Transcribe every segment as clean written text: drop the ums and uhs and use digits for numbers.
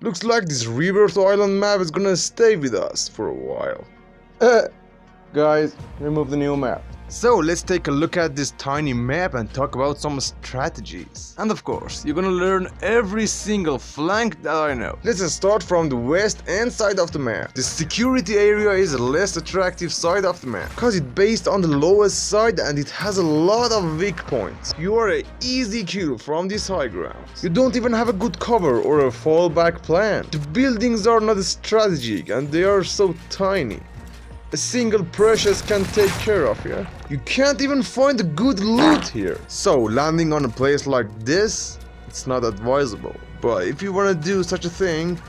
Looks like this Rebirth Island map is gonna stay with us for a while. Guys, remove the new map. So let's take a look at this tiny map and talk about some strategies. And of course, you're gonna learn every single flank that I know. Let's start from the west end side of the map. The security area is the less attractive side of the map, cause it's based on the lowest side and it has a lot of weak points. You are an easy kill from this high ground. You don't even have a good cover or a fallback plan. The buildings are not strategic and they are so tiny. A single precious can take care of you. You can't even find a good loot here. So landing on a place like this, it's not advisable. But if you wanna do such a thing,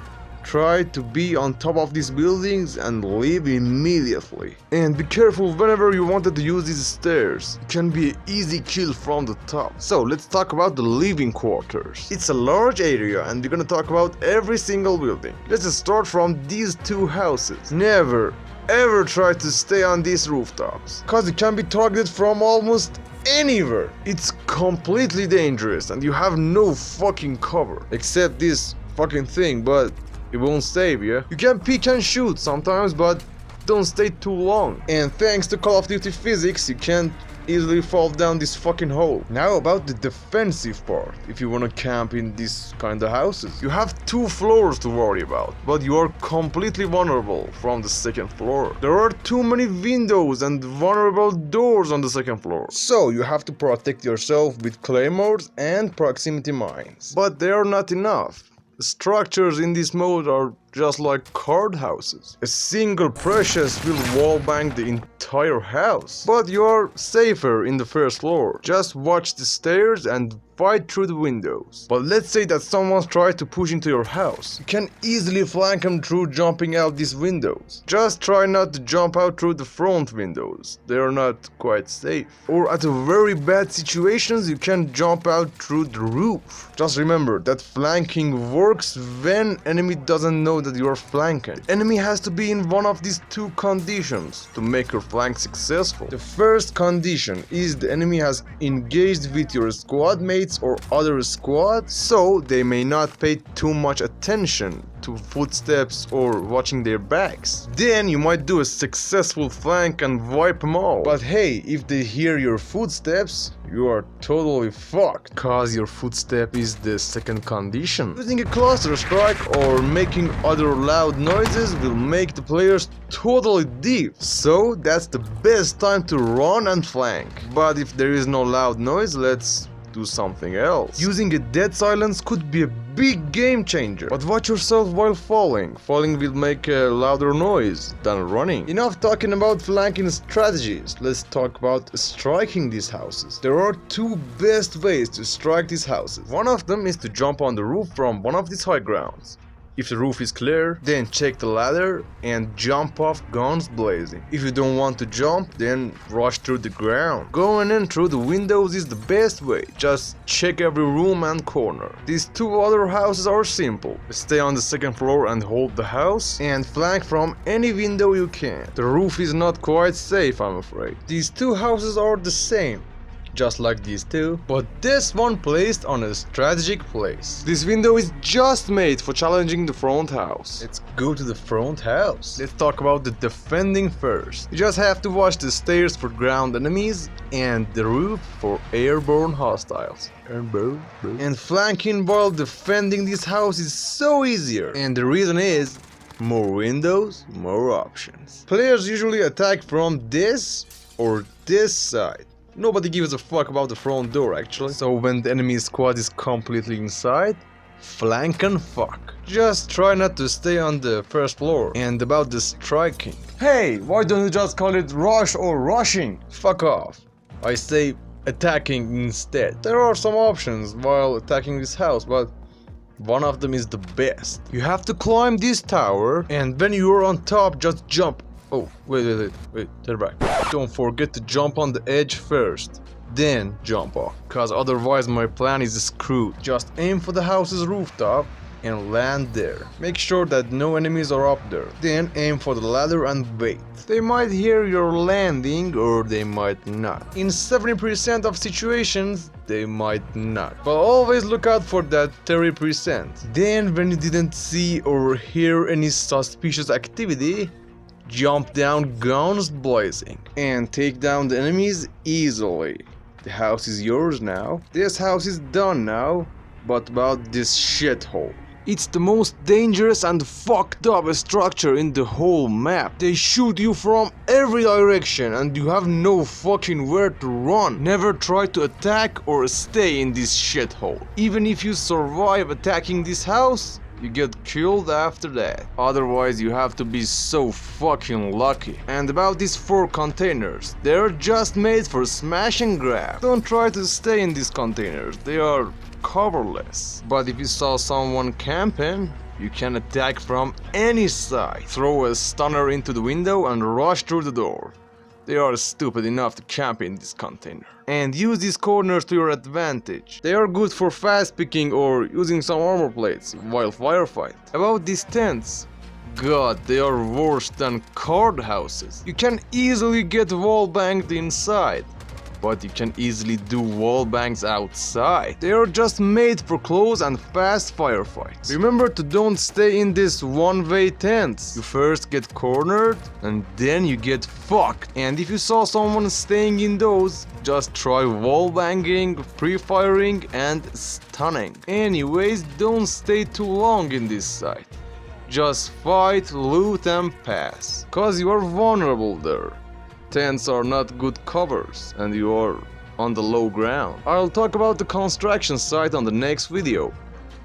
try to be on top of these buildings and leave immediately. And be careful whenever you wanted to use these stairs. It can be an easy kill from the top. So let's talk about the living quarters. It's a large area and we're gonna talk about every single building. Let's start from these two houses. Never ever try to stay on these rooftops, cause it can be targeted from almost anywhere. It's completely dangerous and you have no fucking cover except this fucking thing, but it won't save you. You can peek and shoot sometimes, but don't stay too long. And thanks to Call of Duty physics, you can't easily fall down this fucking hole. Now about the defensive part. If you wanna camp in these kind of houses, you have 2 floors to worry about, but you are completely vulnerable from the second floor. There are too many windows and vulnerable doors on the second floor, so you have to protect yourself with claymores and proximity mines. But they are not enough. The structures in this mode are just like card houses. A single precious will wallbang the entire house. But you are safer in the first floor. Just watch the stairs and fight through the windows. But let's say that someone tried to push into your house. You can easily flank them through jumping out these windows. Just try not to jump out through the front windows. They are not quite safe. Or at a very bad situations, you can jump out through the roof. Just remember that flanking works when enemy doesn't know that you are flanking. The enemy has to be in one of these 2 conditions to make your flank successful. The first condition is the enemy has engaged with your squad mates or other squads, so they may not pay too much attention to footsteps or watching their backs. Then you might do a successful flank and wipe them all. But hey, if they hear your footsteps, you are totally fucked, cause your footstep is the second condition. Using a cluster strike or making other loud noises will make the players totally deaf, so that's the best time to run and flank. But if there is no loud noise, let's do something else. Using a dead silence could be a big game changer, but watch yourself while falling. Falling will make a louder noise than running. Enough talking about flanking strategies, let's talk about striking these houses. There are 2 best ways to strike these houses. One of them is to jump on the roof from one of these high grounds. If the roof is clear, then check the ladder and jump off guns blazing. If you don't want to jump, then rush through the ground. Going in through the windows is the best way. Just check every room and corner. These 2 other houses are simple. Stay on the second floor and hold the house, and flank from any window you can. The roof is not quite safe, I'm afraid. These 2 houses are the same, just like these 2, but this one placed on a strategic place. This window is just made for challenging the front house. Let's go to the front house. Let's talk about the defending first. You just have to watch the stairs for ground enemies and the roof for airborne hostiles. And flanking while defending this house is so easier, and the reason is more windows, more options. Players usually attack from this or this side. Nobody gives a fuck about the front door actually. So when the enemy squad is completely inside, flank and fuck. Just try not to stay on the first floor. And about the striking. Hey, why don't you just call it rush or rushing? Fuck off. I say attacking instead. There are some options while attacking this house, but one of them is the best. You have to climb this tower, and when you're on top, just jump. Oh, wait, turn back. Don't forget to jump on the edge first, then jump off, cause otherwise my plan is screwed. Just aim for the house's rooftop, and land there. Make sure that no enemies are up there. Then aim for the ladder and wait. They might hear your landing or they might not. In 70% of situations, they might not. But always look out for that 30%. Then when you didn't see or hear any suspicious activity, jump down guns blazing and take down the enemies easily. The house is yours now. This house is done now. But about this shithole. It's the most dangerous and fucked up structure in the whole map. They shoot you from every direction and you have no fucking where to run. Never try to attack or stay in this shithole. Even if you survive attacking this house, you get killed after that. Otherwise you have to be so fucking lucky. And about these 4 containers, they're just made for smash and grab. Don't try to stay in these containers, they are coverless. But if you saw someone camping, you can attack from any side. Throw a stunner into the window and rush through the door. They are stupid enough to camp in this container. And use these corners to your advantage. They are good for fast picking or using some armor plates while firefight. About these tents, God, they are worse than card houses. You can easily get wall banged inside, but you can easily do wall bangs outside. They are just made for close and fast firefights. Remember to don't stay in this one-way tents. You first get cornered and then you get fucked. And if you saw someone staying in those, just try wall banging, pre-firing and stunning. Anyways, don't stay too long in this site. Just fight, loot and pass, cause you are vulnerable there. Tents are not good covers and you are on the low ground. I'll talk about the construction site on the next video,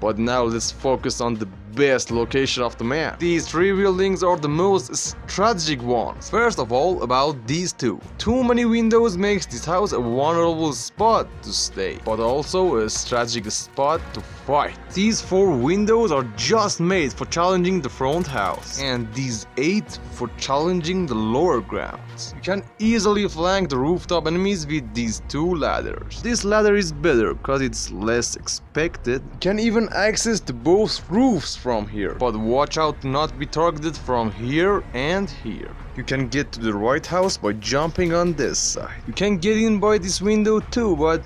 but now let's focus on the best location of the map. These 3 buildings are the most strategic ones. First of all, about these 2. Too many windows makes this house a vulnerable spot to stay, but also a strategic spot to fight. These 4 windows are just made for challenging the front house, and these 8 for challenging the lower grounds. You can easily flank the rooftop enemies with these 2 ladders. This ladder is better because it's less expected. You can even access to both roofs from here, but watch out to not be targeted from here and here. You can get to the right house by jumping on this side. You can get in by this window too, but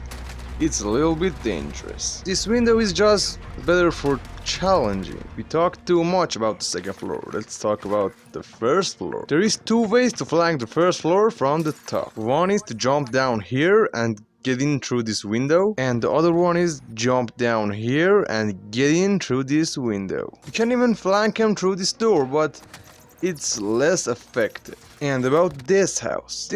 it's a little bit dangerous. This window is just better for challenging. We talked too much about the second floor. Let's talk about the first floor. There is 2 ways to flank the first floor from the top. One is to jump down here and get in through this window, and the other one is jump down here and get in through this window. You can even flank him through this door, but it's less effective. And about this house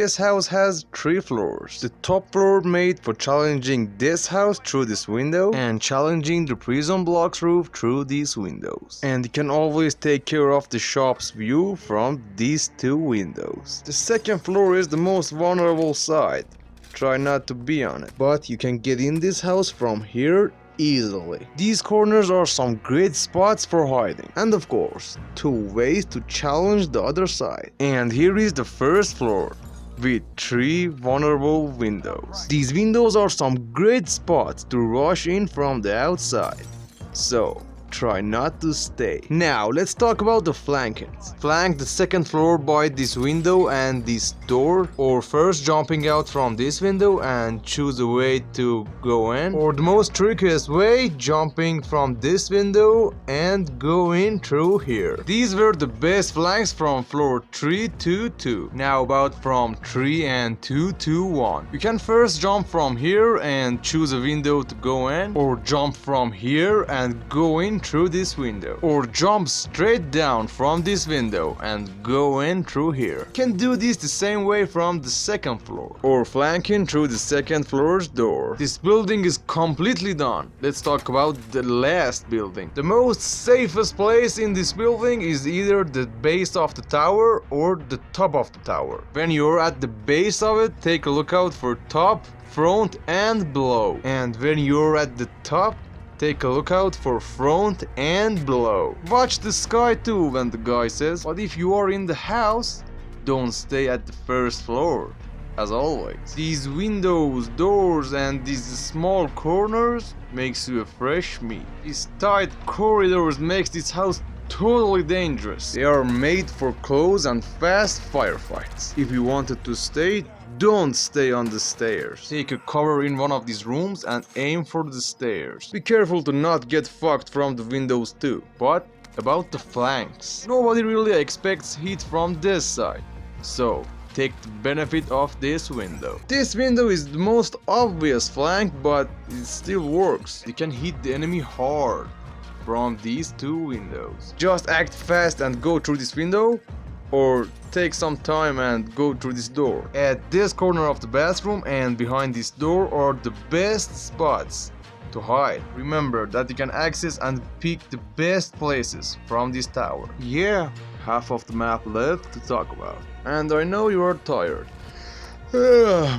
has 3 floors. The top floor made for challenging this house through this window and challenging the prison blocks roof through these windows. And you can always take care of the shop's view from these 2 windows. The second floor is the most vulnerable side. Try not to be on it, but you can get in this house from here easily. These corners are some great spots for hiding, and of course 2 ways to challenge the other side. And here is the first floor with 3 vulnerable windows. These windows are some great spots to rush in from the outside, so try not to stay. Now let's talk about the flankings. Flank the second floor by this window and this door, or first jumping out from this window and choose a way to go in, or the most trickiest way, jumping from this window and go in through here. These were the best flanks from floor 3 to 2. Now about from 3 and 2 to 1. You can first jump from here and choose a window to go in, or jump from here and go in through this window, or jump straight down from this window and go in through here. You can do this the same way from the second floor, or flanking through the second floor's door. This building is completely done. Let's talk about the last building. The most safest place in this building is either the base of the tower or the top of the tower. When you're at the base of it, take a look out for top, front and below. And when you're at the top, take a look out for front and below. Watch the sky too when the guy says, but if you are in the house, don't stay at the first floor. as always. These windows, doors and these small corners makes you a fresh meat. These tight corridors makes this house totally dangerous. They are made for close and fast firefights. If you wanted to stay, don't stay on the stairs. Take a cover in one of these rooms and aim for the stairs. Be careful to not get fucked from the windows too. But about the flanks, nobody really expects heat from this side. So take the benefit of this window. This window is the most obvious flank, but it still works. You can hit the enemy hard from these two windows. Just act fast and go through this window, or take some time and go through this door. At this corner of the bathroom and behind this door are the best spots to hide. Remember that you can access and pick the best places from this tower. Yeah, half of the map left to talk about. And I know you are tired.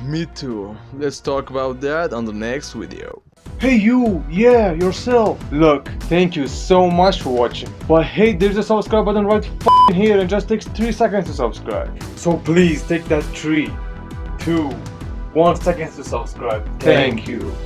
Me too. Let's talk about that on the next video. Hey you, yeah, yourself. Look, thank you so much for watching. But hey, there's a subscribe button right here and just takes 3 seconds to subscribe. So please take that 3, 2, 1 seconds to subscribe. Thank you.